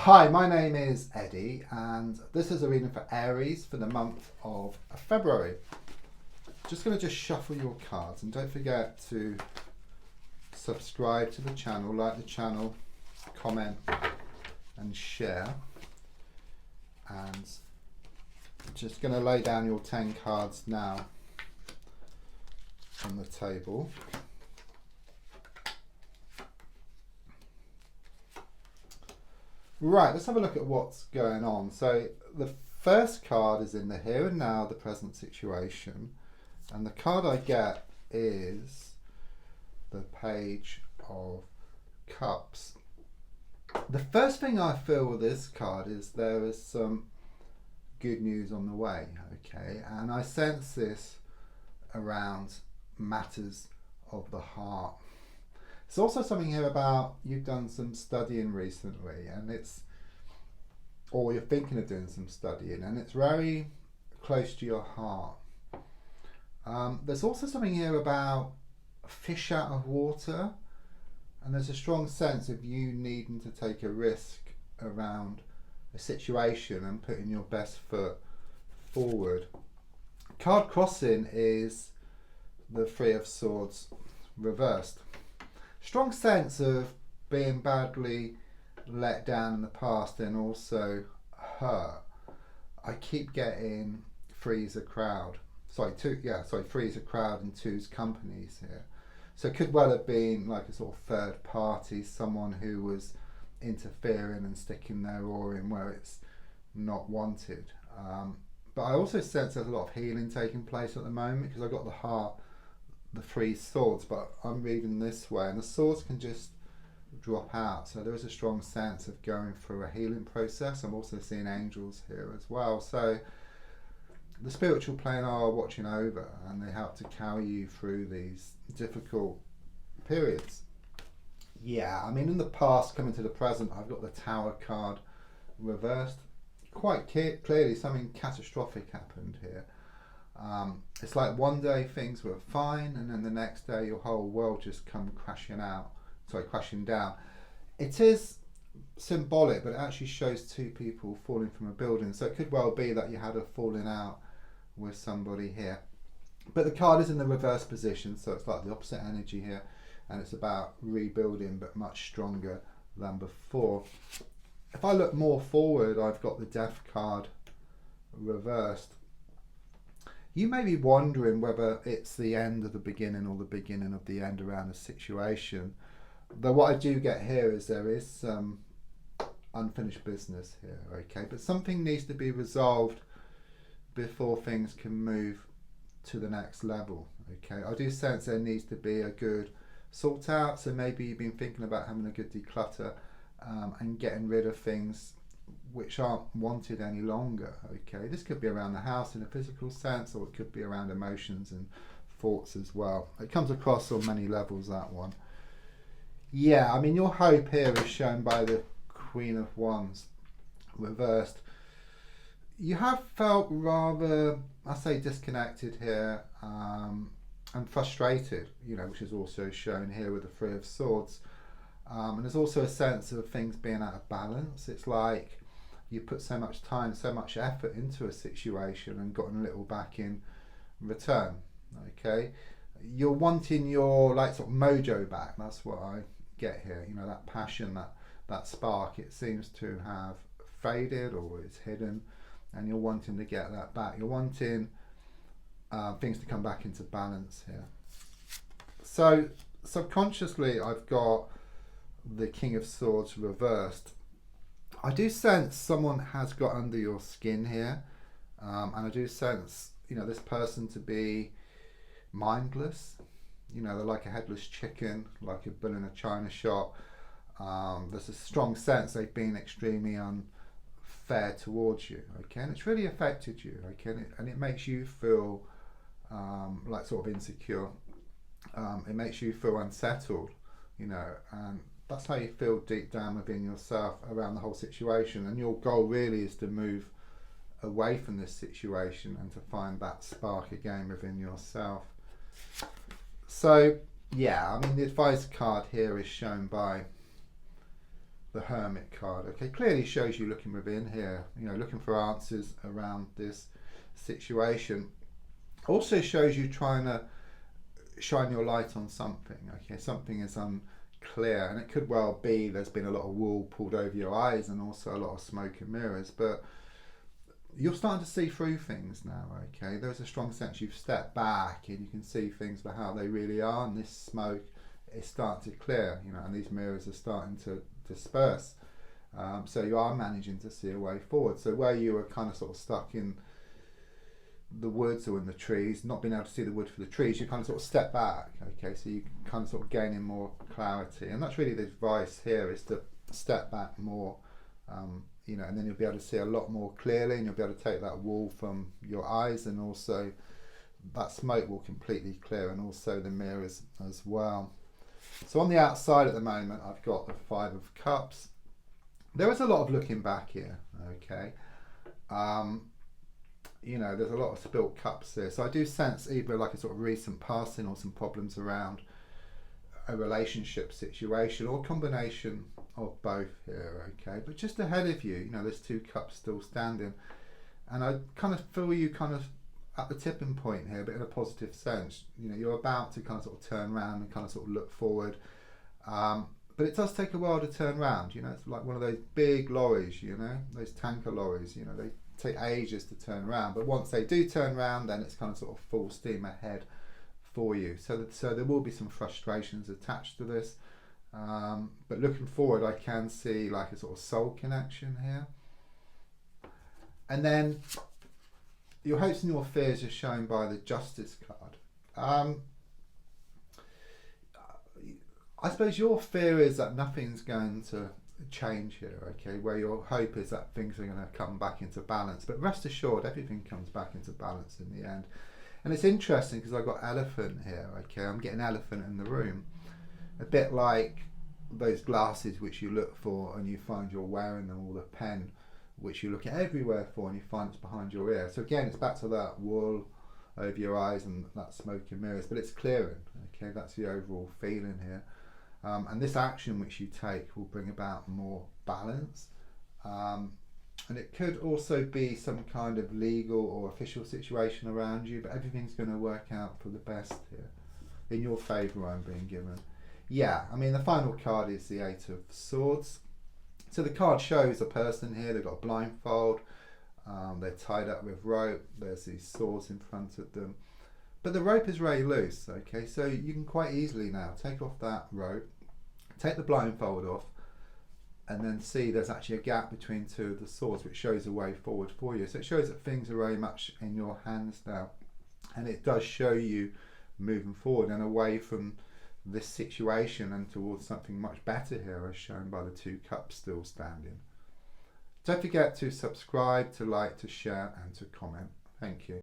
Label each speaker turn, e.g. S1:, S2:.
S1: Hi, my name is Eddie, and this is a reading for Aries for the month of February. Just shuffle your cards, and don't forget to subscribe to the channel, like the channel, comment, and share. And just going to lay down your 10 cards now on the table. Right, let's have a look at what's going on. So the first card is in the here and now, the present situation. And the card I get is the Page of Cups. The first thing I feel with this card is there is some good news on the way, okay? And I sense this around matters of the heart. There's also something here about you've done some studying recently, and or you're thinking of doing some studying, and it's very close to your heart. There's also something here about fish out of water, and there's a strong sense of you needing to take a risk around a situation and putting your best foot forward. Card crossing is the Three of Swords reversed. Strong sense of being badly let down in the past and also hurt. I keep getting three's a crowd. Three's a crowd and two's companies here. So it could well have been like a sort of third party, someone who was interfering and sticking their oar in where it's not wanted. But I also sense there's a lot of healing taking place at the moment because I got the heart, the three swords, but I'm reading this way, and the swords can just drop out. So there is a strong sense of going through a healing process. I'm also seeing angels here as well. So the spiritual plane are watching over, and they help to carry you through these difficult periods. Yeah, I mean, in the past, coming to the present, I've got the Tower card reversed. Quite clearly, something catastrophic happened here. It's like one day things were fine, and then the next day your whole world just come crashing down. It is symbolic, but it actually shows two people falling from a building. So it could well be that you had a falling out with somebody here. But the card is in the reverse position, so it's like the opposite energy here, and it's about rebuilding, but much stronger than before. If I look more forward, I've got the Death card reversed. You may be wondering whether it's the end of the beginning or the beginning of the end around a situation. Though what I do get here is there is some unfinished business here, okay? But something needs to be resolved before things can move to the next level, okay? I do sense there needs to be a good sort out, so maybe you've been thinking about having a good declutter and getting rid of things which aren't wanted any longer, okay? This could be around the house in a physical sense, or it could be around emotions and thoughts as well. It comes across on many levels, that one. Yeah, I mean, your hope here is shown by the Queen of Wands reversed. You have felt rather, I say, disconnected here and frustrated, which is also shown here with the Three of Swords. And there's also a sense of things being out of balance. It's like you put so much time, so much effort into a situation and gotten a little back in return, okay? You're wanting your sort of mojo back. That's what I get here. That passion, that spark, it seems to have faded or it's hidden, and you're wanting to get that back. You're wanting things to come back into balance here. So subconsciously, I've got the King of Swords reversed. I do sense someone has got under your skin here, and I do sense this person to be mindless. They're like a headless chicken, like a bull in a china shop. There's a strong sense they've been extremely unfair towards you, okay, and it's really affected you, okay, and it makes you feel like sort of insecure. It makes you feel unsettled, and that's how you feel deep down within yourself around the whole situation. And your goal really is to move away from this situation and to find that spark again within yourself. So yeah, I mean, the advice card here is shown by the Hermit card. Okay, clearly shows you looking within here, looking for answers around this situation. Also shows you trying to shine your light on something. Okay, something is unclear, and it could well be there's been a lot of wool pulled over your eyes and also a lot of smoke and mirrors, but you're starting to see through things now. Okay, there's a strong sense you've stepped back and you can see things for how they really are, and this smoke is starting to clear, and these mirrors are starting to disperse. So you are managing to see a way forward. So where you were kind of sort of stuck in the woods or in the trees, not being able to see the wood for the trees, you kind of sort of step back. Okay, so you kind of sort of gaining more clarity, and that's really the advice here, is to step back more, and then you'll be able to see a lot more clearly, and you'll be able to take that wool from your eyes, and also that smoke will completely clear, and also the mirrors as well. So on the outside at the moment, I've got the Five of Cups. There is a lot of looking back here. Okay, there's a lot of spilt cups here, so I do sense either like a sort of recent passing or some problems around a relationship situation, or a combination of both here. Okay, but just ahead of you, there's two cups still standing, and I kind of feel you kind of at the tipping point here, but in a positive sense. You're about to kind of sort of turn around and kind of sort of look forward, but it does take a while to turn around. It's like one of those big lorries, those tanker lorries, they take ages to turn around, but once they do turn around, then it's kind of sort of full steam ahead for you. So there will be some frustrations attached to this, but looking forward, I can see like a sort of soul connection here. And then your hopes and your fears are shown by the Justice card. I suppose your fear is that nothing's going to change here, okay, where your hope is that things are going to come back into balance, but rest assured everything comes back into balance in the end. And it's interesting because I've got elephant here. Okay, I'm getting elephant in the room, a bit like those glasses which you look for and you find you're wearing them, or the pen which you look at everywhere for and you find it's behind your ear. So again, it's back to that wool over your eyes and that smoke and mirrors, but it's clearing. Okay, that's the overall feeling here. And this action which you take will bring about more balance, and it could also be some kind of legal or official situation around you, but everything's going to work out for the best here, in your favour, I'm being given. Yeah, I mean, the final card is the Eight of Swords. So the card shows a person here. They've got a blindfold, they're tied up with rope, there's these swords in front of them, but the rope is very loose. Okay, so you can quite easily now take off that rope, take the blindfold off, and then see there's actually a gap between two of the swords, which shows a way forward for you. So it shows that things are very much in your hands now, and it does show you moving forward and away from this situation and towards something much better here, as shown by the two cups still standing. Don't forget to subscribe, to like, to share, and to comment. Thank you.